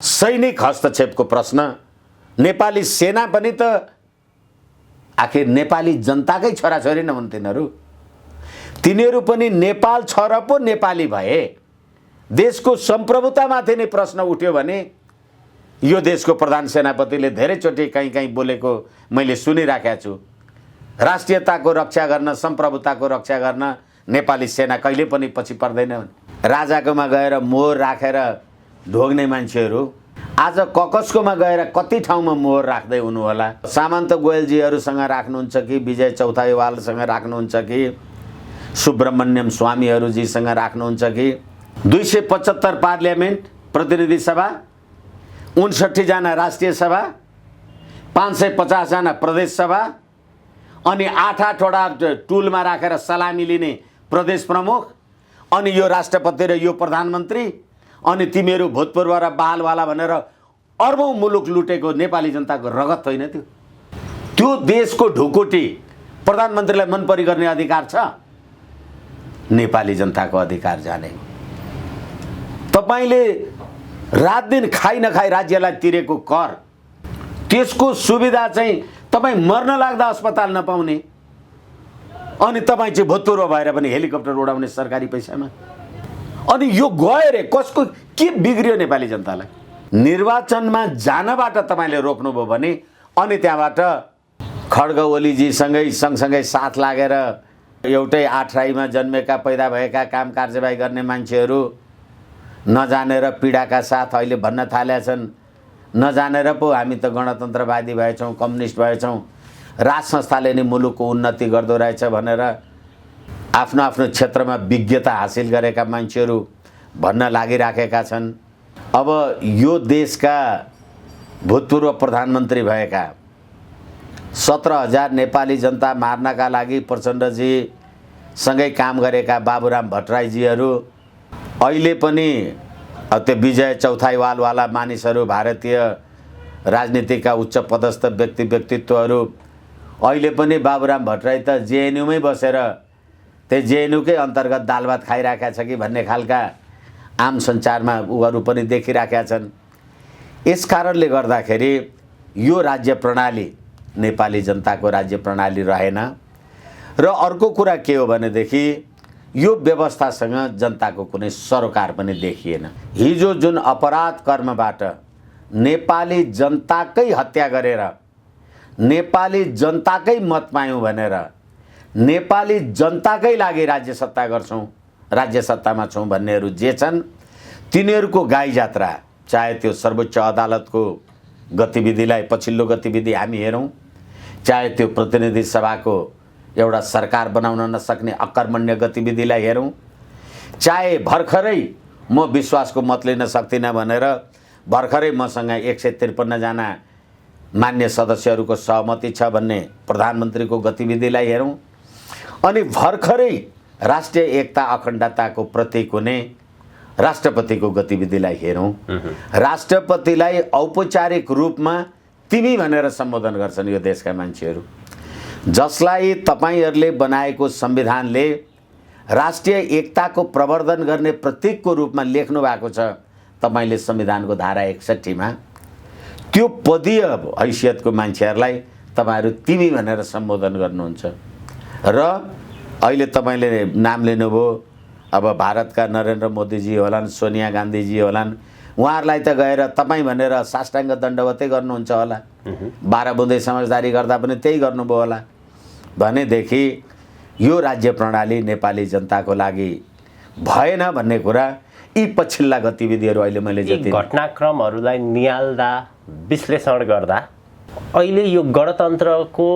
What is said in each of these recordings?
सैनिक हस्तक्षेपको प्रश्न, नेपाली सेना पनि त आखिर नेपाली जनताकै छोराछोरी न हुन् तिनीहरू। तिनीहरू पनि नेपाल छ र पो नेपाली भए देशको सम्प्रभुतामाथि नै प्रश्न उठ्यो भने यो देशको प्रधान सेनापतिले धेरैचोटि कहीँ कहीँ बोलेको मैले सुनिराखेको छु। राष्ट्रियताको रक्षा गर्न, सम्प्रभुताको रक्षा गर्न नेपाली सेना कहिले पनि पछि पर्दैन। राजाकोमा गएर मोहर राखेर ढोग्ने मान्छेहरू आज ककसकोमा गएर कति ठाउँमा मोहर राख्दै हुनु होला। सामन्त गोयलजीहरूसँग राख्नुहुन्छ कि विजय चौथाईवालसँग राख्नुहुन्छ कि सुब्रमण्यम स्वामीहरूजीसँग राख्नुहुन्छ कि 275 पार्लियामेन्ट प्रतिनिधि सभा, 59 जना राष्ट्रिय सभा, 550 जना प्रदेश सभा अनि 8-8 वटा टुलमा राखेर सलामी लिने प्रदेश प्रमुख अनि यो राष्ट्रपति र यो प्रधानमन्त्री अनि तिमीहरू भूतपूर्व र बालवाला भनेर अर्बौं मुलुक लुटेको नेपाली जनताको रगत होइन त्यो। त्यो देशको ढुकुटी प्रधानमन्त्रीलाई मन परी गर्ने अधिकार छ? नेपाली जनताको अधिकार जाने। तपाईले रात दिन खाइ नखाइ राज्यलाई तिरेको कर, त्यसको सुविधा चाहिँ तपाई मर्न लाग्दा अस्पताल नपाउने अनि तपाई चाहिँ भूतपूर्व भएर पनि हेलिकप्टर उडाउने सरकारी पैसामा। अनि यो गयो रे, कसको के बिग्रियो नेपाली जनतालाई? निर्वाचनमा जानबाट तपाईले रोक्नुभयो भने अनि त्यहाँबाट खड्ग ओलीजीसँगै सँगसँगै साथ लागेर एउटै आठराईमा जन्मेका पैदा भएका काम कार्यवाही गर्ने मान्छेहरू नजानेर पीडाका साथ अहिले भन्न थालेका छन्, नजानेर पो हामी त गणतन्त्रवादी भएछौँ, कम्युनिस्ट भएछौँ, राज संस्थाले नै मुलुकको उन्नति गर्दो रहेछ भनेर आफ्नो आफ्नो क्षेत्रमा विज्ञता हासिल गरेका मान्छेहरू भन्न लागिराखेका छन्। अब यो देशका भूतपूर्व प्रधानमन्त्री भएका 17,000 नेपाली जनता मार्नका लागि प्रचण्डजी सँगै काम गरेका बाबुराम भट्टराईजीहरू अहिले पनि त्यो विजय चौथाईवालवाला मानिसहरू, भारतीय राजनीतिका उच्च पदस्थ व्यक्तित्वहरू अहिले पनि बाबुराम भट्टराई त जेएनयूमै बसेर त्यही जेएनयूकै अन्तर्गत दाल भात खाइराखेका छ कि भन्ने खालका आम सञ्चारमा उहरू पनि देखिराखेका छन्। यस कारणले गर्दाखेरि यो राज्य प्रणाली नेपाली जनताको राज्य प्रणाली रहेन। र अर्को कुरा के हो भनेदेखि यो व्यवस्थासँग जनताको कुनै सरोकार पनि देखिएन। हिजो जुन अपराध कर्मबाट नेपाली जनताकै हत्या गरेर नेपाली जनताकै मत पायौँ भनेर नेपाली जनताकै लागि राज्य सत्ता गर्छौँ, राज्य सत्तामा छौँ भन्नेहरू जे छन् तिनीहरूको गाई जात्रा, चाहे त्यो सर्वोच्च अदालतको गतिविधिलाई पछिल्लो गतिविधि हामी हेरौँ, चाहे त्यो प्रतिनिधि सभाको एउटा सरकार बनाउन नसक्ने अकर्मण्य गतिविधिलाई हेरौँ, चाहे भर्खरै म विश्वासको मत लिन सक्दिनँ भनेर भर्खरै मसँग 153 जना मान्य सदस्यहरूको सहमति छ भन्ने प्रधानमन्त्रीको गतिविधिलाई हेरौँ, अनि भर्खरै राष्ट्रिय एकता अखण्डताको प्रतीक हुने राष्ट्रपतिको गतिविधिलाई हेरौँ। राष्ट्रपतिलाई औपचारिक रूपमा तिमी भनेर सम्बोधन गर्छन् यो देशका मान्छेहरू, जसलाई तपाईहरूले बनाएको संविधानले राष्ट्रिय एकताको प्रवर्धन गर्ने प्रतीकको रूपमा लेख्नु भएको छ। तपाईले संविधानको धारा 61 मा त्यो पदीय हैसियतको मान्छेहरूलाई तपाईहरू तिमी भनेर सम्बोधन गर्नुहुन्छ। र अहिले तपाईले नाम लिनुभयो, अब भारतका नरेन्द्र मोदीजी होलान्, सोनिया गान्धीजी होलान्, उहाँहरूलाई त गएर तपाईँ भनेर साष्टाङ्ग दण्डवतै गर्नुहुन्छ होला। 12 बुँदे समझदारी गर्दा पनि त्यही गर्नुभयो होला भनेदेखि यो राज्य प्रणाली नेपाली जनताको लागि भएन भन्ने कुरा यी पछिल्ला गतिविधिहरू अहिले मैले जति घटनाक्रमहरूलाई निहाल्दा विश्लेषण गर्दा अहिले यो गणतन्त्रको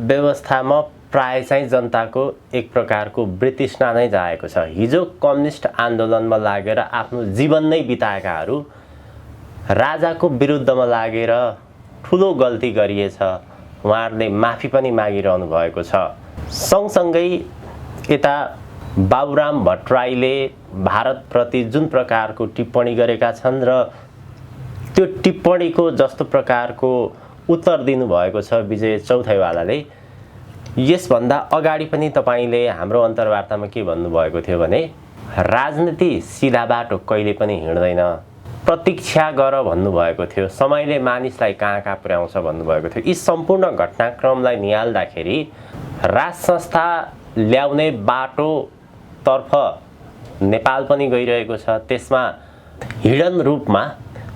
व्यवस्थामा प्राय चाहिँ जनताको एक प्रकारको वृतृष्णा नै जाएको छ। हिजो कम्युनिस्ट आन्दोलनमा लागेर आफ्नो जीवन नै बिताएकाहरू राजाको विरुद्धमा लागेर ठुलो गल्ती गरिएछ, उहाँहरूले माफी पनि मागिरहनु भएको छ। सँगसँगै यता बाबुराम भट्टराईले भारतप्रति जुन प्रकारको टिप्पणी गरेका छन् र त्यो टिप्पणीको जस्तो प्रकारको उत्तर दिनुभएको छ विजय चौथाईवालाले, यसभन्दा अगाडि पनि तपाईले हाम्रो अन्तर्वार्तामा के भन्नुभएको थियो भने राजनीति सिधा बाटो कहिले पनि हिँड्दैन, प्रतीक्षा गर भन्नुभएको थियो, समयले मानिसलाई कहाँ कहाँ पुर्याउँछ भन्नुभएको थियो। यी सम्पूर्ण घटनाक्रमलाई निहाल्दाखेरि राज संस्था ल्याउने बाटोतर्फ नेपाल पनि गइरहेको छ, त्यसमा हिडन रूपमा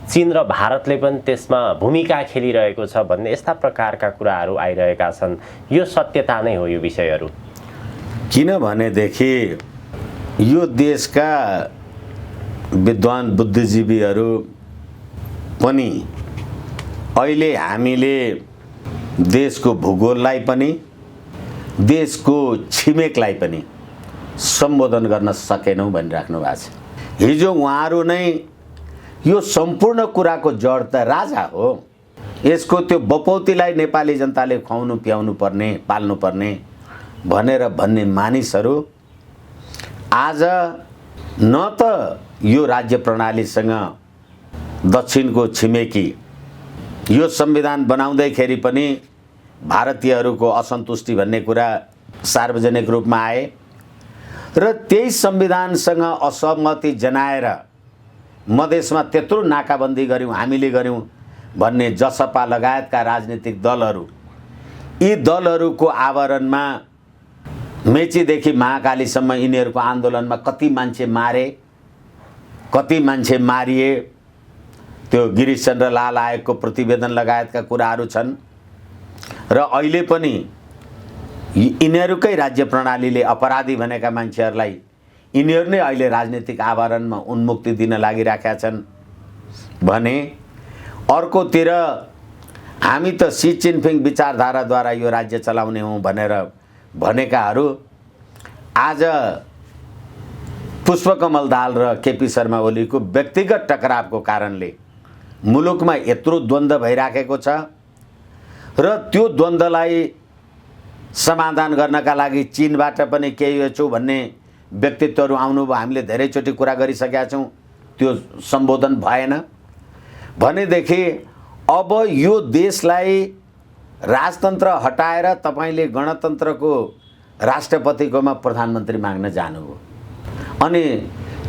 चीन र भारतले पनि त्यसमा भूमिका खेलिरहेको छ भन्ने यस्ता प्रकारका कुराहरू आइरहेका छन्। यो सत्यता नै हो यो विषयहरू? किनभनेदेखि यो देशका विद्वान बुद्धिजीवीहरू पनि अहिले हामीले देशको भूगोललाई पनि देशको छिमेकलाई पनि सम्बोधन गर्न सकेनौँ भनिराख्नु भएको छ। हिजो उहाँहरू नै यो सम्पूर्ण कुराको जड त राजा हो, यसको त्यो बपौतीलाई नेपाली जनताले खुवाउनु पियाउनु पर्ने पाल्नु पर्ने भनेर भन्ने मानिसहरू आज न त यो राज्य प्रणालीसँग दक्षिणको छिमेकी यो संविधान बनाउँदैखेरि पनि भारतीयहरूको असन्तुष्टि भन्ने कुरा सार्वजनिक रूपमा आए र त्यही संविधानसँग असहमति जनाएर मधेसमा त्यत्रो नाकाबन्दी गऱ्यौँ हामीले गऱ्यौँ भन्ने जसपा लगायतका राजनीतिक दलहरू, यी दलहरूको आवरणमा मेचीदेखि महाकालीसम्म यिनीहरूको आन्दोलनमा कति मान्छे मारे, कति मान्छे मारिए, त्यो गिरीश चन्द्र लाल आयोगको प्रतिवेदन लगायतका कुराहरू छन्। र अहिले पनि यिनीहरूकै राज्य प्रणालीले अपराधी भनेका मान्छेहरूलाई यिनीहरू नै अहिले राजनीतिक आवरणमा उन्मुक्ति दिन लागिराखेका छन् भने अर्कोतिर हामी त सी जिनपिङ विचारधाराद्वारा यो राज्य चलाउने हौँ भनेर भनेकाहरू आज पुष्पकमल दाहाल र केपी शर्मा ओलीको व्यक्तिगत टकरावको कारणले मुलुकमा यत्रो द्वन्द्व भइराखेको छ र त्यो द्वन्द्वलाई समाधान गर्नका लागि चीनबाट पनि केही हेर्छु भन्ने व्यक्तित्वहरू आउनुभयो। हामीले धेरैचोटि कुरा गरिसकेका छौँ, त्यो सम्बोधन भएन भनेदेखि अब यो देशलाई राजतन्त्र हटाएर तपाईले गणतन्त्रको राष्ट्रपतिकोमा प्रधानमन्त्री माग्न जानुभयो अनि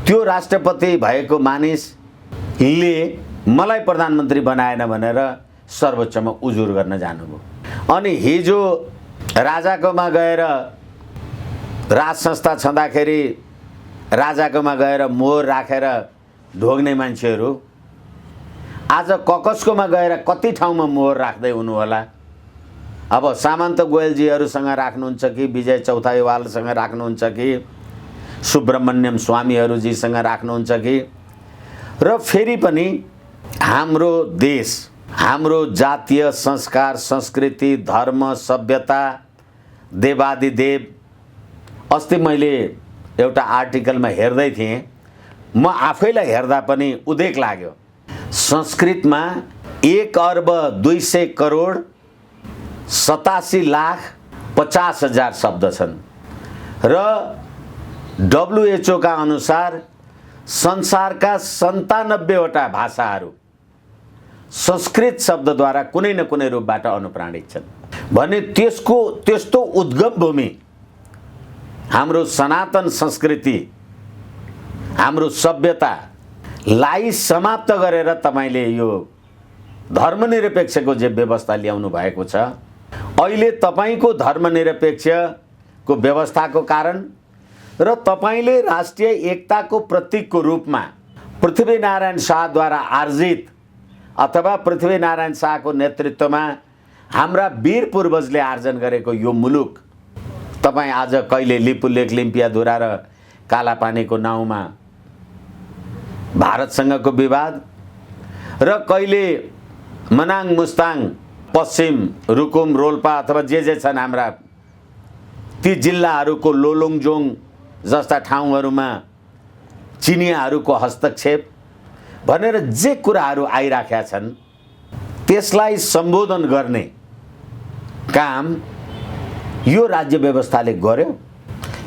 त्यो राष्ट्रपति भएको मानिसले मलाई प्रधानमन्त्री बनाएन भनेर सर्वोच्चमा उजुर गर्न जानुभयो। अनि हिजो राजाकोमा गएर राज संस्था छँदाखेरि राजाकोमा गएर मोहर राखेर ढोग्ने मान्छेहरू आज ककसकोमा गएर कति ठाउँमा मोहर राख्दै हुनु होला। अब सामन्त गोयलजीहरूसँग राख्नुहुन्छ कि विजय चौथाईवालसँग राख्नुहुन्छ कि सुब्रमण्यम स्वामीहरूजीसँग राख्नुहुन्छ कि र फेरि पनि हाम्रो देश, हाम्रो जातीय संस्कार संस्कृति धर्म सभ्यता देवादिदेव, अस्ति मैले एउटा आर्टिकलमा हेर्दै थिएँ, म आफैलाई हेर्दा पनि उदेक लाग्यो। संस्कृतमा 1,87,50,00,000 शब्द छन् र WHO का अनुसार संसारका 97वटा भाषाहरू संस्कृत शब्दद्वारा कुनै न कुनै रूपबाट अनुप्राणित छन् भने त्यस्तो उद्गम भूमि हाम्रो सनातन संस्कृति हाम्रो सभ्यतालाई समाप्त गरेर तपाईले यो धर्मनिरपेक्षको जे व्यवस्था ल्याउनु भएको छ, अहिले तपाईको धर्मनिरपेक्षको व्यवस्थाको कारण र तपाईले राष्ट्रिय एकताको प्रतीकको रूपमा पृथ्वीनारायण शाहद्वारा आर्जित अथवा पृथ्वीनारायण शाहको नेतृत्वमा हाम्रा वीर पूर्वजले आर्जन गरेको यो मुलुक तपाई आज कहिले लिपुलेख लिम्पियाधुरा र कालापानीको नाउँमा भारतसँगको विवाद र कहिले मनाङ मुस्ताङ पश्चिम रुकुम रोल्पा अथवा जे छन् हाम्रा ती जिल्लाहरूको लोलोङजोङ जस्ता ठाउँहरूमा चिनियाहरूको हस्तक्षेप भनेर जे कुराहरू आइराखेका छन् त्यसलाई सम्बोधन गर्ने काम यो राज्य व्यवस्थाले गर्यो।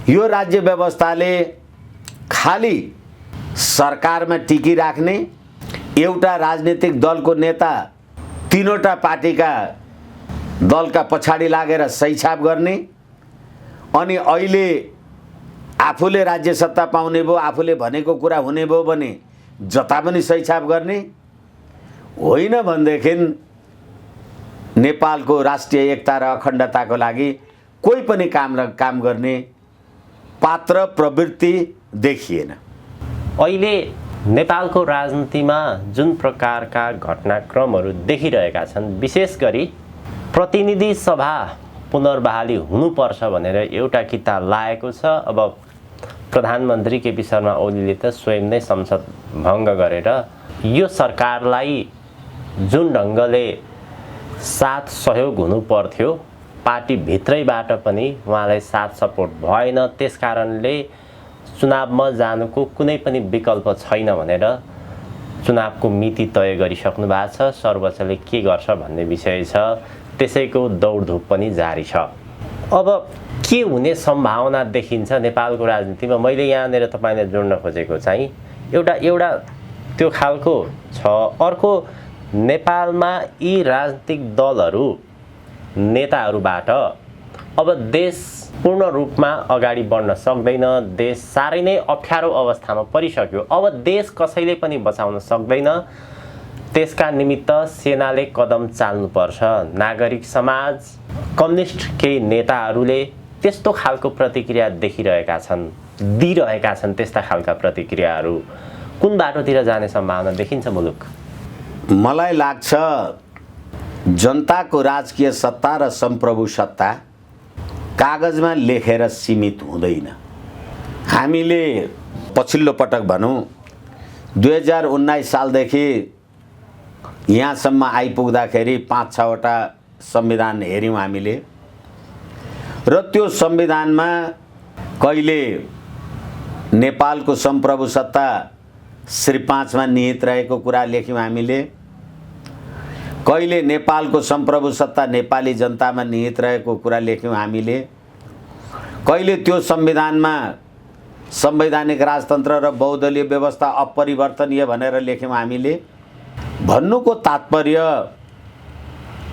यो राज्य व्यवस्थाले खाली सरकारमा टिकिराख्ने एउटा राजनीतिक दलको नेता तीनवटा पार्टीका दलका पछाडि लागेर सहीछाप गर्ने अनि अहिले आफूले राज्य सत्ता पाउने भयो, आफूले भनेको कुरा हुने भयो भने जता पनि सही छाप गर्ने होइन भनेदेखि नेपालको राष्ट्रिय एकता र अखण्डताको लागि कोही पनि काम गर्ने पात्र प्रवृत्ति देखिएन। अहिले नेपालको राजनीतिमा जुन प्रकारका घटनाक्रमहरू देखिरहेका छन्, विशेष गरी प्रतिनिधि सभा पुनर्बहाली हुनुपर्छ भनेर एउटा किता लागेको छ। अब प्रधानमन्त्री केपी शर्मा ओलीले त स्वयं नै संसद भङ्ग गरेर यो सरकारलाई जुन ढङ्गले साथ सहयोग हुनु पर्थ्यो पार्टीभित्रैबाट पनि उहाँलाई साथ सपोर्ट भएन, त्यस कारणले चुनावमा जानुको कुनै पनि विकल्प छैन भनेर चुनावको मिति तय गरिसक्नु भएको छ। सर्वोच्चले के गर्छ भन्ने विषय छ, त्यसैको दौडधुप पनि जारी छ। अब के हुने सम्भावना देखिन्छ नेपालको राजनीतिमा? मैले यहाँनिर तपाईँले जोड्न खोजेको चाहिँ एउटा त्यो खालको छ। अर्को, नेपालमा यी राजनीतिक दलहरू नेताहरूबाट अब देश पूर्ण रूपमा अगाडि बढ्न सक्दैन, देश साह्रै नै अप्ठ्यारो अवस्थामा परिसक्यो। अब देश कसैले पनि बचाउन सक्दैन, त्यसका निमित्त सेनाले कदम चाल्नुपर्छ। नागरिक समाज, कम्युनिस्ट केही नेताहरूले त्यस्तो खालको प्रतिक्रिया दिइरहेका छन्। त्यस्ता खालका प्रतिक्रियाहरू कुन बाटोतिर जाने सम्भावना देखिन्छ मुलुक? मलाई लाग्छ जनताको राजकीय सत्ता र सम्प्रभु सत्ता कागजमा लेखेर सीमित हुँदैन। हामीले पछिल्लो पटक भनौँ 2019 सालदेखि यहाँसम्म आइपुग्दाखेरि 5-6वटा संविधान हेऱ्यौँ हामीले, र त्यो संविधानमा कहिले नेपालको सम्प्रभु सत्ता श्री 5 मा निहित रहेको कुरा लेख्यौँ हामीले, कहिले नेपालको सम्प्रभु सत्ता नेपाली जनतामा निहित रहेको कुरा लेख्यौँ हामीले, कहिले त्यो संविधानमा संवैधानिक राजतन्त्र र बहुदलीय व्यवस्था अपरिवर्तनीय भनेर लेख्यौँ हामीले। भन्नुको तात्पर्य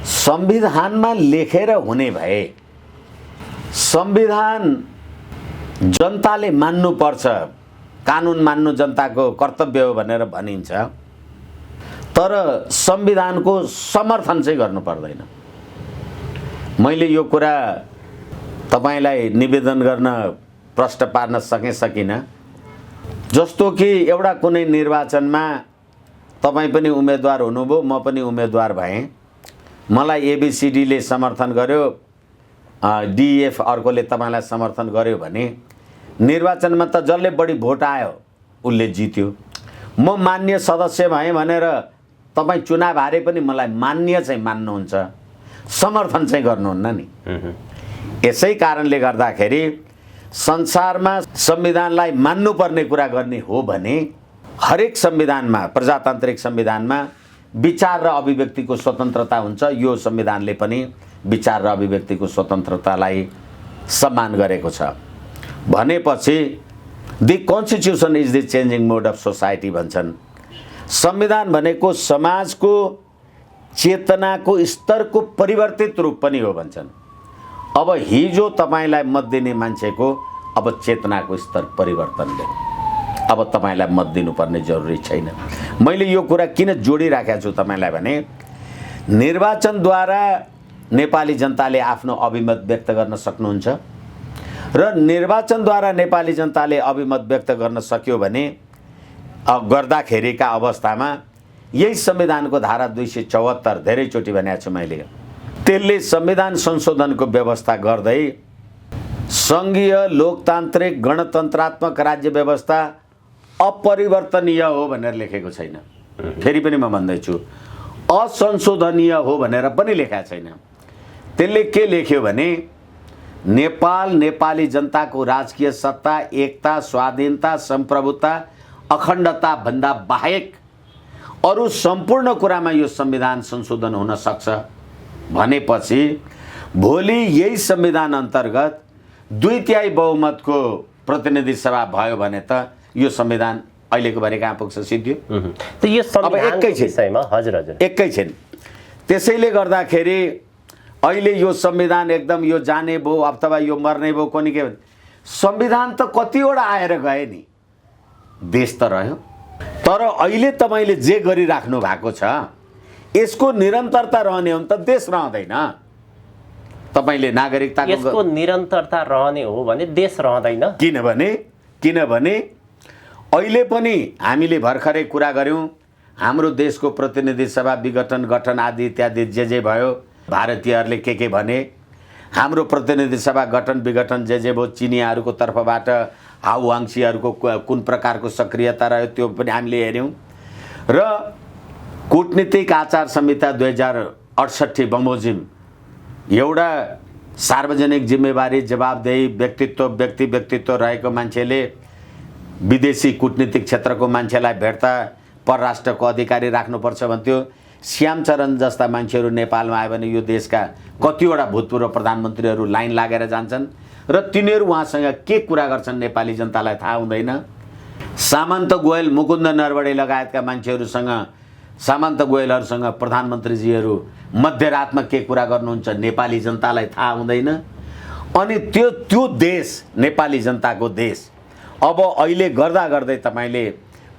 संविधानमा लेखेर हुने भए संविधान जनताले मान्नुपर्छ, कानुन मान्नु जनताको कर्तव्य हो भनेर भनिन्छ, तर संविधानको समर्थन चाहिँ गर्नु पर्दैन। मैले यो कुरा तपाईलाई निवेदन गर्न प्रश्न पार्न सकिनँ। जस्तो कि एउटा कुनै निर्वाचनमा तपाईँ पनि उम्मेदवार हुनुभयो, म पनि उम्मेदवार भएँ, मलाई एबीसीडीले समर्थन गर्यो, डीएफ अर्कोले तपाईँलाई समर्थन गर्यो भने निर्वाचनमा त जसले बढी भोट आयो उसले जित्यो। म मान्य सदस्य भएँ भनेर तपाईँ चुनाव हारे पनि मलाई मान्य चाहिँ मान्नुहुन्छ, समर्थन चाहिँ गर्नुहुन्न नि। यसै कारणले गर्दाखेरि संसारमा संविधानलाई मान्नुपर्ने कुरा गर्ने हो भने हरेक संविधानमा, प्रजातान्त्रिक संविधानमा विचार र अभिव्यक्तिको स्वतन्त्रता हुन्छ। यो संविधानले पनि विचार र अभिव्यक्तिको स्वतन्त्रतालाई सम्मान गरेको छ। भनेपछि the constitution is the changing mode of society भन्छन्। संविधान भनेको समाजको चेतनाको स्तरको परिवर्तित रूप पनि हो भन्छन्। अब हिजो तपाईलाई मत दिने मान्छेको अब चेतनाको स्तर परिवर्तन भयो, अब तपाईलाई मत दिनुपर्ने जरुरी छैन। मैले यो कुरा किन जोडिराखेको छु तपाईलाई भने निर्वाचनद्वारा नेपाली जनताले आफ्नो अभिमत व्यक्त गर्न सक्नुहुन्छ, र निर्वाचनद्वारा नेपाली जनताले अभिमत व्यक्त गर्न सक्यो भने गर्दाखेरिका अवस्थामा यही संविधानको धारा 274 धेरैचोटि भनेको छु मैले, त्यसले संविधान संशोधनको व्यवस्था गर्दै संघीय लोकतान्त्रिक गणतन्त्रात्मक राज्य व्यवस्था अपरिवर्तनीय हो भनेर लेखेको छैन। फेरि पनि म भन्दैछु असंशोधनीय हो भनेर पनि लेखेको छैन। त्यसले के लेख्यो भने नेपाल नेपाली जनताको राजकीय सत्ता, एकता, स्वाधीनता, सम्प्रभुता, अखण्डता भन्दा बाहेक अरु सम्पूर्ण कुरामा यो संविधान संशोधन हुन सक्छ भनेपछि भोलि यही संविधान अन्तर्गत 2/3 बहुमतको प्रतिनिधि सभा भयो भने त यो संविधान अहिलेको भरे कहाँ पुग्छ सिद्धियो। त यो संविधानको विषयमा हजुर एकैछिन। त्यसैले गर्दाखेरि अहिले यो संविधान एकदम यो जाने भो अथवा यो मर्ने भो कोनी के संविधान त कतिवटा आएर गए नि, देश त रह्यो। तर अहिले तपाईँले जे गरिराख्नु भएको छ यसको निरन्तरता रहने हो भने त देश रहँदैन। तपाईँले नागरिकताको यसको निरन्तरता रहने हो भने देश रहँदैन। किनभने अहिले पनि हामीले भर्खरै कुरा गऱ्यौँ, हाम्रो देशको प्रतिनिधि सभा विघटन गठन आदि इत्यादि जे भयो, भारतीयहरूले के भने, हाम्रो प्रतिनिधि सभा गठन विघटन जे भयो, चिनियाहरूको तर्फबाट हाउवाङसीहरूको कुन प्रकारको सक्रियता रह्यो त्यो पनि हामीले हेऱ्यौँ। र कूटनीतिक आचार संहिता 2068 बमोजिम एउटा सार्वजनिक जिम्मेवारी जवाबदेही व्यक्तित्व रहेको मान्छेले विदेशी कूटनीतिक क्षेत्रको मान्छेलाई भेट्दा परराष्ट्रको अधिकारी राख्नुपर्छ भन्थ्यो। श्यामचरण जस्ता मान्छेहरू नेपालमा आयो भने यो देशका कतिवटा भूतपूर्व प्रधानमन्त्रीहरू लाइन लागेर जान्छन् र तिनीहरू उहाँसँग के कुरा गर्छन् नेपाली जनतालाई थाहा हुँदैन। सामन्त गोयल, मुकुन्द नरवडे लगायतका मान्छेहरूसँग, सामन्त गोयलहरूसँग प्रधानमन्त्रीजीहरू मध्यरातमा के कुरा गर्नुहुन्छ नेपाली जनतालाई थाहा हुँदैन। अनि त्यो देश, नेपाली जनताको देश अब अहिले गर्दै तपाईँले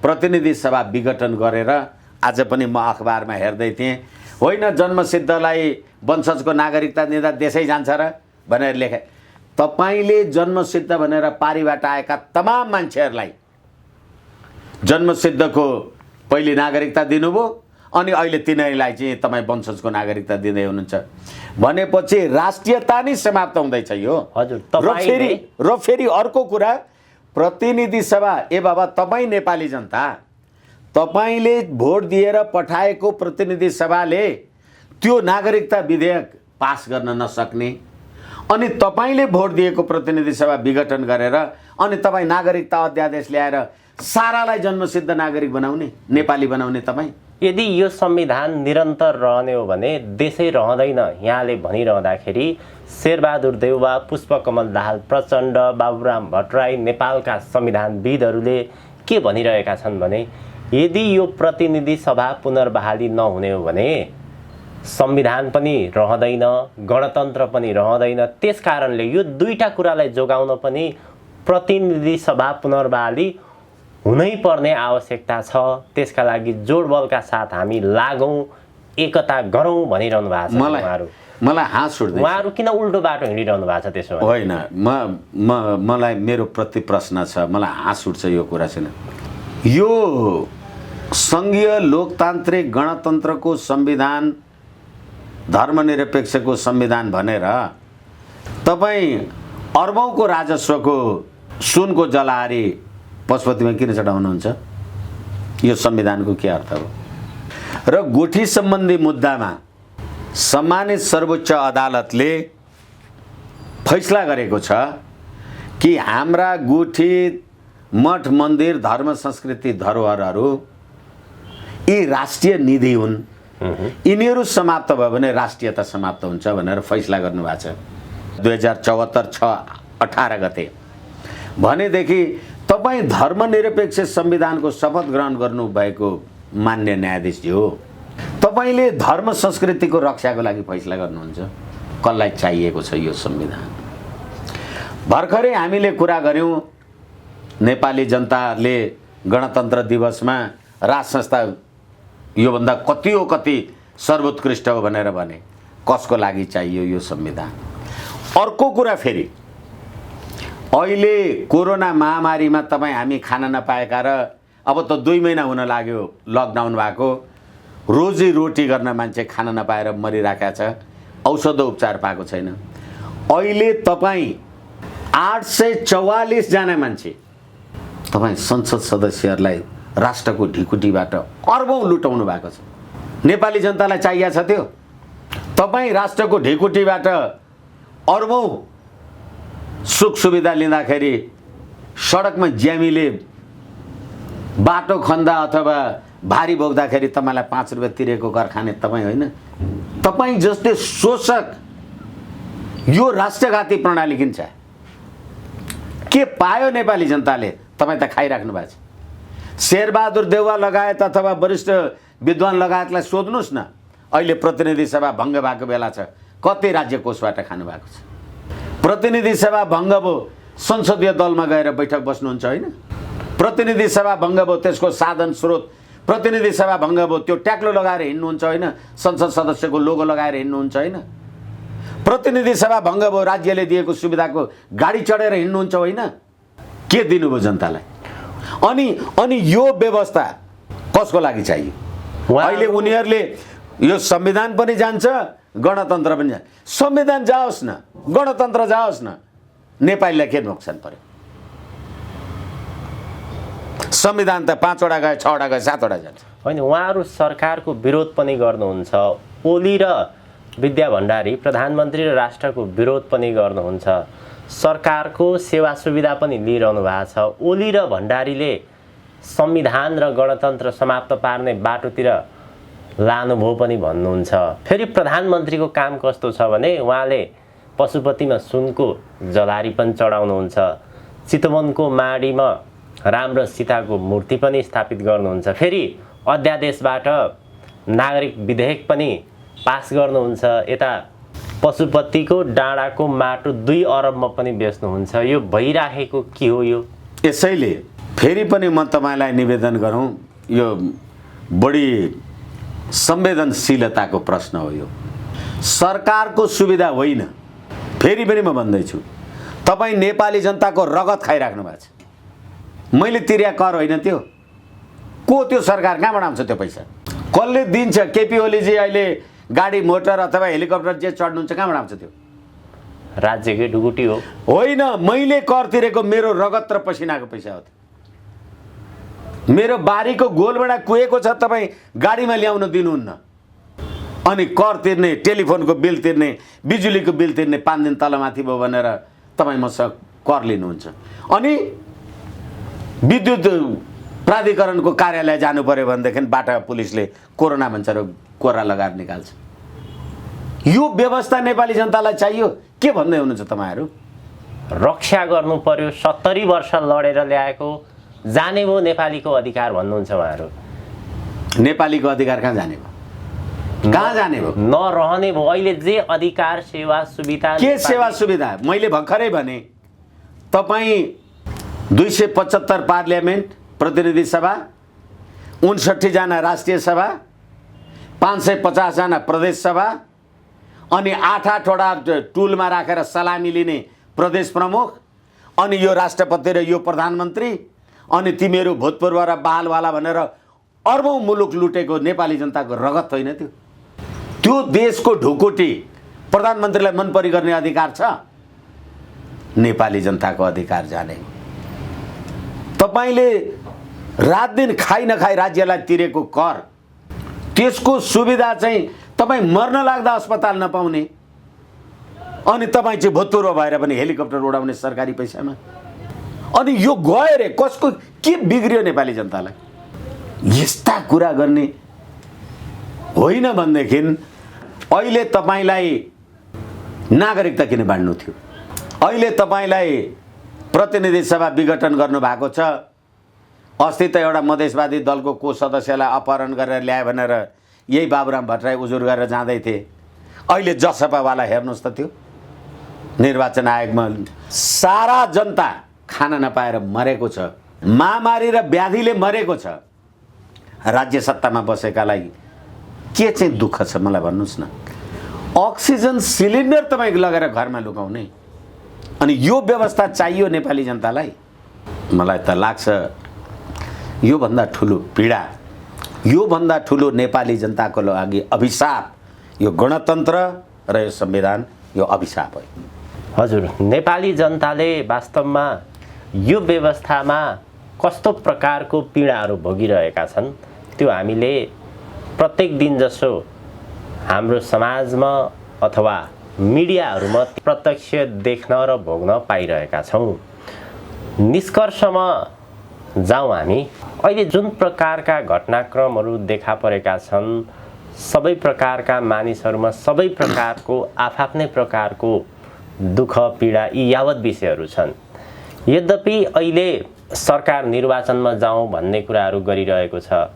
प्रतिनिधि सभा विघटन गरेर, आज पनि म अखबारमा हेर्दै थिएँ, होइन जन्मसिद्धलाई वंशजको नागरिकता दिँदा देशै जान्छ र भनेर लेखे। तपाईँले जन्मसिद्ध भनेर पारीबाट आएका तमाम मान्छेहरूलाई जन्मसिद्धको पहिले नागरिकता दिनुभयो अनि अहिले तिनीहरूलाई चाहिँ तपाईँ वंशजको नागरिकता दिँदै हुनुहुन्छ भनेपछि राष्ट्रियता नै समाप्त हुँदैछ यो। हजुर, र फेरि अर्को कुरा, प्रतिनिधि सभा, ए बाबा तपाईँ नेपाली जनता, तपाईँले भोट दिएर पठाएको प्रतिनिधि सभाले त्यो नागरिकता विधेयक पास गर्न नसक्ने, अनि तपाईँले भोट दिएको प्रतिनिधि सभा विघटन गरेर अनि तपाईँ नागरिकता अध्यादेश ल्याएर सारालाई जन्मसिद्ध नागरिक बनाउने, नेपाली बनाउने तपाईँ। यदि यो संविधान निरन्तर रहने हो भने देशै रहँदैन यहाँले भनिरहँदाखेरि शेरबहादुर देउवा, पुष्पकमल दाहाल प्रचण्ड, बाबुराम भट्टराई, नेपालका संविधानविदहरूले के भनिरहेका छन् भने यदि यो प्रतिनिधि सभा पुनर्बहाली नहुने हो भने संविधान पनि रहँदैन, गणतन्त्र पनि रहँदैन। त्यसकारणले यो दुईटा कुरालाई जोगाउन पनि प्रतिनिधि सभा पुनर्बहाली हुनै पर्ने आवश्यकता छ। त्यसका लागि जोडबलका साथ हामी लागौँ, एकता गरौँ भनिरहनु भएको छ उहाँहरू। मलाई हाँस उठ्दैन, उहाँहरू किन उल्टो बाटो हिँडिरहनु भएको छ त्यसो? होइन, मलाई मेरो प्रति प्रश्न छ, मलाई हाँस उठ्छ यो कुरासँग। यो सङ्घीय लोकतान्त्रिक गणतन्त्रको संविधान, धर्मनिरपेक्षको संविधान भनेर तपाईँ अर्बौँको राजस्वको सुनको जलाहारी पशुपतिमा किन चढाउनुहुन्छ? यो संविधानको के अर्थ हो? र गुठी सम्बन्धी मुद्दामा सम्मानित सर्वोच्च अदालतले फैसला गरेको छ कि हाम्रा गुठी, मठ, मन्दिर, धर्म, संस्कृति, धरोहरहरू यी राष्ट्रिय निधि हुन्, यिनीहरू समाप्त भयो भने राष्ट्रियता समाप्त हुन्छ भनेर फैसला गर्नुभएको छ 2074/6/18 गते। भनेदेखि तपाईँ धर्मनिरपेक्ष संविधानको शपथ ग्रहण गर्नुभएको मान्य न्यायाधीश हो, तपाईँले धर्म संस्कृतिको रक्षाको लागि फैसला गर्नुहुन्छ। कसलाई चाहिएको छ यो संविधान? भर्खरै हामीले कुरा गऱ्यौँ, नेपाली जनताले गणतन्त्र दिवसमा राज संस्था योभन्दा कति सर्वोत्कृष्ट हो भनेर भने। कसको लागि चाहियो यो संविधान? अर्को कुरा, फेरि अहिले कोरोना महामारीमा तपाईँ हामी खान नपाएका र अब त 2 महिना हुन लाग्यो लकडाउन भएको, रोजी रोटी गर्न मान्छे खान नपाएर मरिरहेका छ, औषध उपचार पाएको छैन। अहिले तपाईँ 844 जना मान्छे तपाईँ संसद सदस्यहरूलाई राष्ट्रको ढिकुटीबाट अर्बौं लुटाउनु भएको छ। नेपाली जनतालाई चाहिएको छ त्यो? तपाईँ राष्ट्रको ढिकुटीबाट अर्बौं सुख सुविधा लिँदाखेरि सडकमा ज्यामीले बाटो खन्दा अथवा भारी बोक्दाखेरि तपाईँलाई 5 रुपियाँ तिरेको घर खाने तपाईँ होइन? तपाईँ जस्तै शोषक यो राष्ट्रघाती प्रणाली किन छ? के पायो नेपाली जनताले? तपाईँ त खाइराख्नु भएको छ। शेरबहादुर देउवा लगायत अथवा वरिष्ठ विद्वान लगायतलाई सोध्नुहोस् न, अहिले प्रतिनिधि सभा भङ्ग भएको बेला छ, कति राज्य कोषबाट खानु भएको छ? प्रतिनिधि सभा भङ्ग भयो, संसदीय दलमा गएर बैठक बस्नुहुन्छ होइन? प्रतिनिधि सभा भङ्ग भयो, त्यसको साधन स्रोत प्रतिनिधि सभा भङ्ग भयो, त्यो ट्याक्लो लगाएर हिँड्नुहुन्छ होइन, संसद सदस्यको लोगो लगाएर हिँड्नुहुन्छ होइन। प्रतिनिधि सभा भङ्ग भयो, राज्यले दिएको सुविधाको गाडी चढेर हिँड्नुहुन्छ होइन। के दिनुभयो जनतालाई? अनि यो व्यवस्था कसको लागि चाहियो? अहिले उनीहरूले यो संविधान पनि जान्छ, गणतन्त्र पनि जान्छ। संविधान जाओस् न, गणतन्त्र जाओस् न, नेपालीलाई के नोक्सान पर्यो? संविधान त 5 वटा गए, 6 वटा गए, 7 वटा जान्छ होइन। उहाँहरू सरकारको विरोध पनि गर्नुहुन्छ। ओली र विद्या भण्डारी प्रधानमन्त्री र राष्ट्रको विरोध पनि गर्नुहुन्छ। सरकारको सेवा सुविधा पनि लिइरहनु भएको छ। ओली र भण्डारीले संविधान र गणतन्त्र समाप्त पार्ने बाटोतिर लानुभयो पनि भन्नुहुन्छ। फेरि प्रधानमन्त्रीको काम कस्तो छ भने उहाँले पशुपतिमा सुनको जलारी पनि चढाउनुहुन्छ, चितवनको माडीमा राम र सीताको मूर्ति पनि स्थापित गर्नुहुन्छ, फेरि अध्यादेशबाट नागरिक विधेयक पनि पास गर्नुहुन्छ, यता पशुपतिको डाँडाको माटो 2 अरबमा पनि बेच्नुहुन्छ। यो भइराखेको के हो? यो यसैले फेरि पनि म तपाईँलाई निवेदन गरौँ, यो बढी संवेदनशीलताको प्रश्न हो। यो सरकारको सुविधा होइन। फेरि पनि म भन्दैछु, तपाईँ नेपाली जनताको रगत खाइराख्नु भएको छ। मैले तिर्या कर होइन त्यो। को त्यो सरकार कहाँबाट आउँछ त्यो पैसा? कसले दिन्छ? केपी ओलीजी अहिले गाडी मोटर अथवा हेलिकप्टर जे चढ्नुहुन्छ कहाँबाट आउँछ त्यो? राज्यकै ढुकुटी हो। होइन, मैले कर तिरेको मेरो रगत र पसिनाको पैसा हो। मेरो बारीको गोलबाट कुहेको छ, तपाईँ गाडीमा ल्याउन दिनुहुन्न। अनि कर तिर्ने, टेलिफोनको बिल तिर्ने, बिजुलीको बिल तिर्ने 5 दिन तलमाथि भयो भनेर तपाईँ मसँग कर लिनुहुन्छ। अनि विद्युत प्राधिकरणको कार्यालय जानु पर्यो भनेदेखि बाटा पुलिसले कोरोना भन्छ र कोरा लगाएर निकाल्छ। यो व्यवस्था नेपाली जनतालाई चाहियो? के भन्दै हुनुहुन्छ तपाईँहरू? रक्षा गर्नु पर्यो, 70 वर्ष लडेर ल्याएको जाने भयो नेपालीको अधिकार भन्नुहुन्छ उहाँहरू। नेपालीको अधिकार कहाँ जाने भयो? कहाँ जाने भयो? नरहने भयो। अहिले जे अधिकार सेवा सुविधा, के सेवा सुविधा? मैले भर्खरै भने तपाईँ 275 पार्लियामेन्ट प्रतिनिधि सभा, 59 जना राष्ट्रिय सभा, 550 जना प्रदेश सभा, अनि 8-8 वटा टुलमा राखेर सलामी लिने प्रदेश प्रमुख, अनि यो राष्ट्रपति र यो प्रधानमन्त्री, अनि तिमीहरू भूतपूर्व र बालवाला भनेर अर्बौं मुलुक लुटेको नेपाली जनताको रगत होइन त्यो? त्यो देशको ढुकुटी प्रधानमन्त्रीलाई मन परी गर्ने अधिकार छ? नेपाली जनताको अधिकार जाने। तपाईले रात दिन खाइ नखाइ राज्यलाई तिरेको कर, त्यसको सुविधा चाहिँ तपाईँ मर्न लाग्दा अस्पताल नपाउने, अनि तपाईँ चाहिँ भूतपूर्व भएर पनि हेलिकप्टर उडाउने सरकारी पैसामा। अनि यो गयो रे, कसको के बिग्रियो नेपाली जनतालाई? यस्ता कुरा गर्ने होइन भनेदेखि अहिले तपाईँलाई नागरिकता किन बाँड्नु थियो? अहिले तपाईँलाई प्रतिनिधि सभा विघटन गर्नु भएको छ। अस्ति त एउटा मधेसवादी दलको को सदस्यलाई अपहरण गरेर ल्यायो भनेर यही बाबुराम भट्टराई उजुर गरेर जाँदै थिए। अहिले जसपावाला हेर्नुहोस् त, त्यो निर्वाचन आयोगमा सारा जनता खाना नपाएर मरेको छ, महामारी र व्याधिले मरेको छ। राज्य सत्तामा बसेकालाई के चाहिँ दुःख छ मलाई भन्नुहोस् न? अक्सिजन सिलिन्डर तपाईँ लगेर घरमा लुकाउने, अनि यो व्यवस्था चाहियो नेपाली जनतालाई? मलाई त लाग्छ योभन्दा ठुलो पीडा, योभन्दा ठुलो नेपाली जनताको लागि अभिशाप यो गणतन्त्र र यो संविधान, यो अभिशाप हो। हजुर, नेपाली जनताले वास्तवमा यो व्यवस्थामा कस्तो प्रकारको पीडाहरू भोगिरहेका छन् त्यो हामीले प्रत्येक दिन जसो हाम्रो समाजमा अथवा मिडियाहरूमा प्रत्यक्ष देख्न र भोग्न पाइरहेका छौँ। निष्कर्षमा जाउँ हामी, अहिले जुन प्रकारका घटनाक्रमहरू देखा परेका छन्, सबै प्रकारका मानिसहरूमा सबै प्रकारको आफ्नै प्रकारको दुःख पीडा यी यावत विषयहरू छन्। यद्यपि अहिले सरकार निर्वाचनमा जाउँ भन्ने कुराहरू गरिरहेको छ।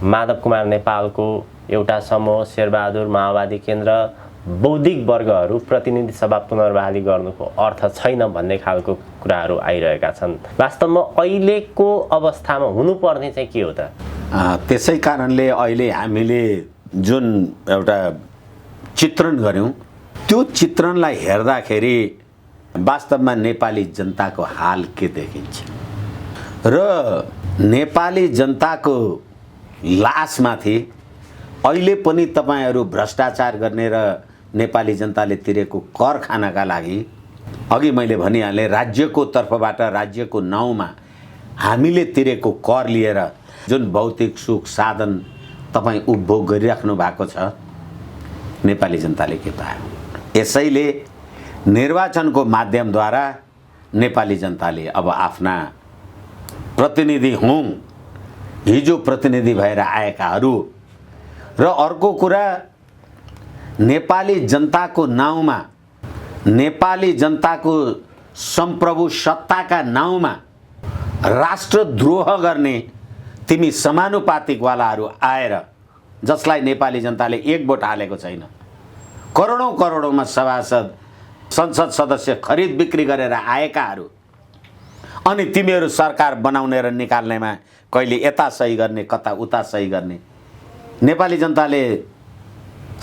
माधव कुमार नेपालको एउटा समूह शेरबहादुर माओवादी केन्द्र बौद्धिक वर्गहरू प्रतिनिधि सभा पुनर्बहाली गर्नुको अर्थ छैन भन्ने खालको कुराहरू आइरहेका छन्। वास्तवमा अहिलेको अवस्थामा हुनुपर्ने चाहिँ के हो त? त्यसै कारणले अहिले हामीले जुन एउटा चित्रण गऱ्यौँ त्यो चित्रणलाई हेर्दाखेरि वास्तवमा नेपाली जनताको हाल के देखिन्छ र नेपाली जनताको लासमाथि अहिले पनि तपाईँहरू भ्रष्टाचार गर्ने र नेपाली जनताले तिरेको कर खानका लागि अघि मैले भनिहालेँ राज्यको तर्फबाट राज्यको नाउँमा हामीले तिरेको कर लिएर जुन भौतिक सुख साधन तपाईँ उपभोग गरिराख्नु भएको छ नेपाली जनताले के पायो। यसैले निर्वाचनको माध्यमद्वारा नेपाली जनताले अब आफ्ना प्रतिनिधि हौँ हिजो प्रतिनिधि भएर आएकाहरू र अर्को कुरा नेपाली जनताको नाउँमा नेपाली जनताको सम्प्रभु सत्ताका नाउँमा राष्ट्रद्रोह गर्ने तिमी समानुपातिकवालाहरू आएर जसलाई नेपाली जनताले एक भोट हालेको छैन, करोडौँ करोडौँमा सभासद संसद सदस्य खरिद बिक्री गरेर आएकाहरू, अनि तिमीहरू सरकार बनाउने र निकाल्नेमा कहिले यता सही गर्ने कता उता सही गर्ने, नेपाली जनताले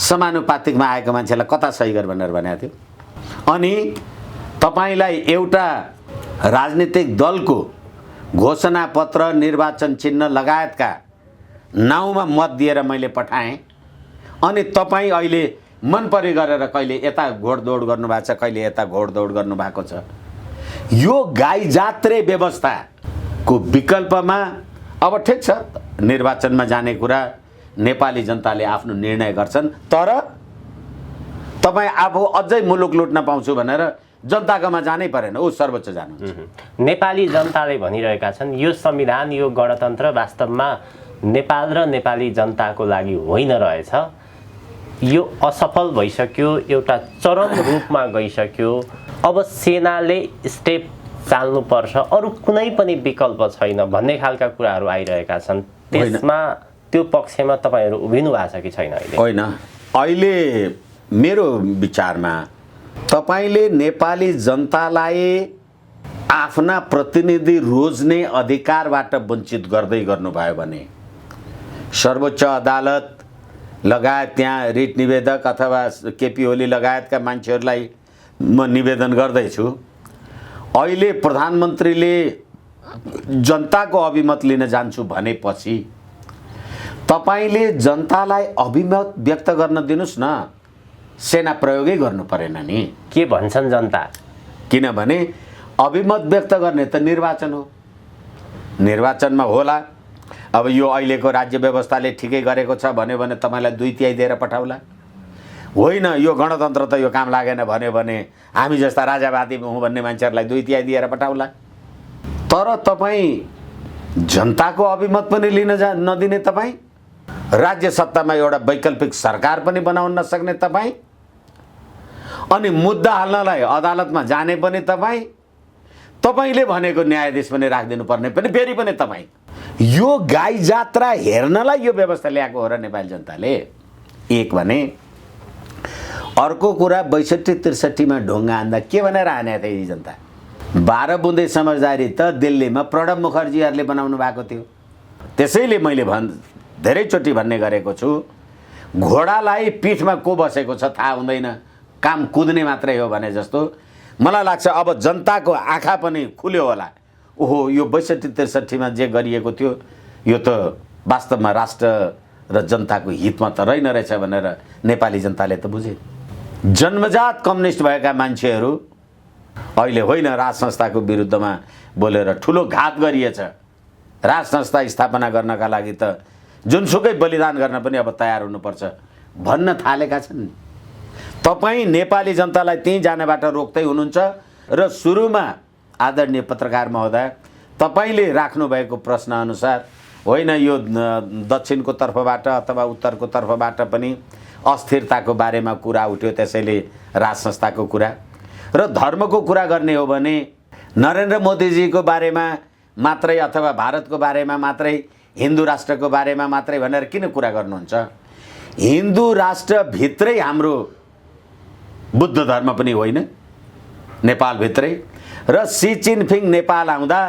समानुपातिकमा आएको मान्छेलाई कता सही गर भनेर भनेको थियो। अनि तपाईँलाई एउटा राजनीतिक दलको घोषणापत्र निर्वाचन चिन्ह लगायतका नाउँमा मत दिएर मैले पठाएँ अनि तपाईँ अहिले मन परी गरेर कहिले यता घोडदौड गर्नुभएको छ कहिले यता घोडदौड गर्नुभएको छ। यो गाई जात्रे व्यवस्थाको विकल्पमा अब ठिक छ निर्वाचनमा जाने कुरा नेपाली जनताले आफ्नो निर्णय गर्छन्, तर तपाईँ आफू अझै मुलुक लुट्न पाउँछु भनेर जनताकोमा जानै परेन, ऊ सर्वोच्च जानुहुन्छ। नेपाली जनताले भनिरहेका छन् यो संविधान यो गणतन्त्र वास्तवमा नेपाल र नेपाली जनताको लागि होइन रहेछ, यो असफल भइसक्यो, एउटा चरम रूपमा गइसक्यो, अब सेनाले स्टेप चाल्नुपर्छ, अरू कुनै पनि विकल्प छैन भन्ने खालका कुराहरू आइरहेका छन्। त्यसमा त्यो पक्षमा तपाईँहरू उभिनु भएको छ कि छैन? अहिले होइन, अहिले मेरो विचारमा तपाईँले नेपाली जनतालाई आफ्ना प्रतिनिधि रोज्ने अधिकारबाट वञ्चित गर्दै गर्नुभयो भने सर्वोच्च अदालत लगायत त्यहाँ रिट निवेदक अथवा केपी ओली लगायतका मान्छेहरूलाई म निवेदन गर्दैछु, अहिले प्रधानमन्त्रीले जनताको अभिमत लिन जान्छु भनेपछि तपाईँले जनतालाई अभिमत व्यक्त गर्न दिनुस् न, सेना प्रयोगै गर्नु परेन नि। के भन्छन् जनता? किनभने अभिमत व्यक्त गर्ने त निर्वाचन हो, निर्वाचनमा होला। अब यो अहिलेको राज्य व्यवस्थाले ठिकै गरेको छ भन्यो भने तपाईँलाई 2/3 दिएर पठाउला, होइन यो गणतन्त्र त यो काम लागेन भन्यो भने हामी जस्ता राजावादी हौँ भन्ने मान्छेहरूलाई 2/3 दिएर पठाउला। तर तपाईँ जनताको अभिमत पनि लिन नदिने तपाईँ, राज्य सत्तामा एउटा वैकल्पिक सरकार पनि बनाउन नसक्ने तपाईँ, अनि मुद्दा हाल्नलाई अदालतमा जाने पनि तपाईँ, तपाईँले भनेको न्यायाधीश पनि राखिदिनु पर्ने पनि फेरि पनि तपाईँ। यो गाई जात्रा हेर्नलाई यो व्यवस्था ल्याएको हो र नेपाली जनताले। एक भने अर्को कुरा 62-63 ढुङ्गा हान्दा के भनेर हानेको थियो यी जनता? 12 बुँदे समझदारी त दिल्लीमा प्रणब मुखर्जीहरूले बनाउनु भएको थियो। त्यसैले मैले धेरैचोटि भन्ने गरेको छु, घोडालाई पीठमा को बसेको छ थाहा हुँदैन, काम कुद्ने मात्रै हो भने जस्तो मलाई लाग्छ अब जनताको आँखा पनि खुल्यो होला। ओहो यो 62-63 जे गरिएको थियो यो त वास्तवमा राष्ट्र र जनताको हितमा त रहेन रहेछ भनेर नेपाली जनताले त बुझे। जन्मजात कम्युनिस्ट भएका मान्छेहरू अहिले होइन राज संस्थाको विरुद्धमा बोलेर ठुलो घात गरिएछ, राज संस्था स्थापना गर्नका लागि त जुनसुकै बलिदान गर्न पनि अब तयार हुनुपर्छ भन्न थालेका छन्। तपाईँ नेपाली जनतालाई त्यहीँ जानबाट रोक्दै हुनुहुन्छ र सुरुमा आदरणीय पत्रकार महोदय तपाईँले राख्नुभएको प्रश्नअनुसार होइन यो दक्षिणको तर्फबाट अथवा उत्तरको तर्फबाट पनि अस्थिरताको बारेमा कुरा उठ्यो, त्यसैले राज संस्थाको कुरा र धर्मको कुरा गर्ने हो भने नरेन्द्र मोदीजीको बारेमा मात्रै अथवा भारतको बारेमा मात्रै, हिन्दू राष्ट्रको बारेमा मात्रै भनेर किन कुरा गर्नुहुन्छ? हिन्दू राष्ट्रभित्रै हाम्रो बुद्ध धर्म पनि होइन नेपालभित्रै। र सी जिनपिङ नेपाल आउँदा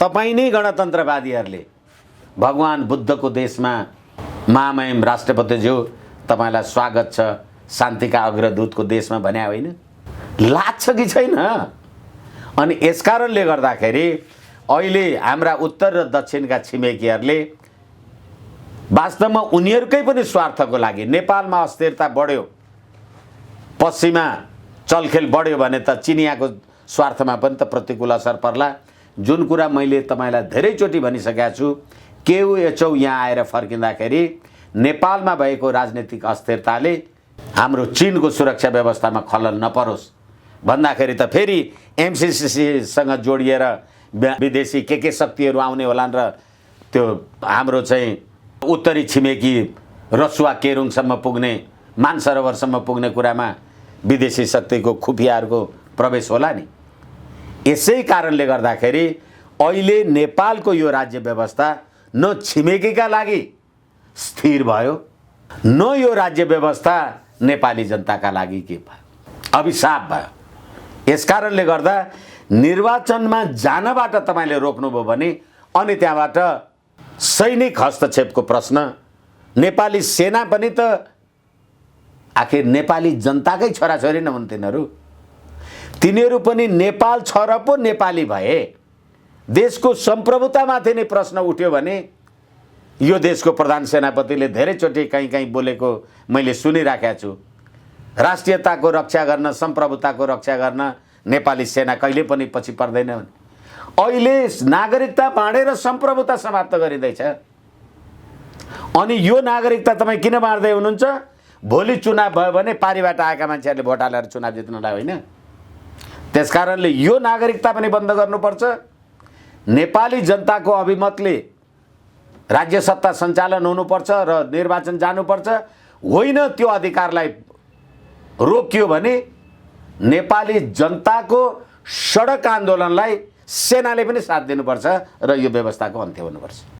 तपाईँ नै गणतन्त्रवादीहरूले भगवान बुद्धको देशमा महामहिम राष्ट्रपतिज्यू तपाईँलाई स्वागत छ शान्तिका अग्रदूतको देशमा भने होइन? लाग्छ कि छैन? अनि यसकारणले गर्दाखेरि अहिले हाम्रा उत्तर र दक्षिणका छिमेकीहरूले वास्तवमा उनीहरूकै पनि स्वार्थको लागि नेपालमा अस्थिरता बढ्यो, पश्चिमा चलखेल बढ्यो भने त चिनियाको स्वार्थमा पनि त प्रतिकूल असर पर्ला। जुन कुरा मैले तपाईँलाई धेरैचोटि भनिसकेका छु, केहु एचौ यहाँ आएर फर्किँदाखेरि नेपालमा भएको राजनीतिक अस्थिरताले हाम्रो चीनको सुरक्षा व्यवस्थामा खलल नपरोस् भन्दाखेरि त फेरि एमसिसीसँग जोडिएर विदेशी के शक्तिहरू आउने होलान् र त्यो हाम्रो चाहिँ उत्तरी छिमेकी रसुवा केरुङसम्म पुग्ने, मानसरोवरसम्म पुग्ने कुरामा विदेशी शक्तिको खुफियाहरूको प्रवेश होला नि। यसै कारणले गर्दाखेरि अहिले नेपालको यो राज्य व्यवस्था न छिमेकीका लागि स्थिर भयो, न यो राज्य व्यवस्था नेपाली जनताका लागि के भयो, अभिशाप भयो। यसकारणले गर्दा निर्वाचनमा जानबाट तपाईँले रोक्नुभयो भने अनि त्यहाँबाट सैनिक हस्तक्षेपको प्रश्न, नेपाली सेना पनि त आखिर नेपाली जनताकै छोराछोरी न हुन् तिनीहरू। तिनीहरू पनि नेपाल छ र पो नेपाली भए। देशको सम्प्रभुतामाथि नै प्रश्न उठ्यो भने यो देशको प्रधान सेनापतिले धेरैचोटि कहीँ बोलेको मैले सुनिराखेको छु। राष्ट्रियताको रक्षा गर्न, सम्प्रभुताको रक्षा गर्न नेपाली सेना कहिले पनि पछि पर्दैन। अहिले नागरिकता बाँडेर सम्प्रभुता समाप्त गरिँदैछ। अनि यो नागरिकता तपाईँ किन बाँड्दै हुनुहुन्छ? भोलि चुनाव भयो भने पारीबाट आएका मान्छेहरूले भोट हालेर चुनाव जित्नलाई होइन। त्यसकारणले यो नागरिकता पनि बन्द गर्नुपर्छ। नेपाली जनताको अभिमतले राज्य सत्ता सञ्चालन हुनुपर्छ र निर्वाचन जानुपर्छ। होइन त्यो अधिकारलाई रोकियो भने नेपाली जनताको सडक आन्दोलनलाई सेनाले पनि साथ दिनुपर्छ र यो व्यवस्थाको अन्त्य हुनुपर्छ।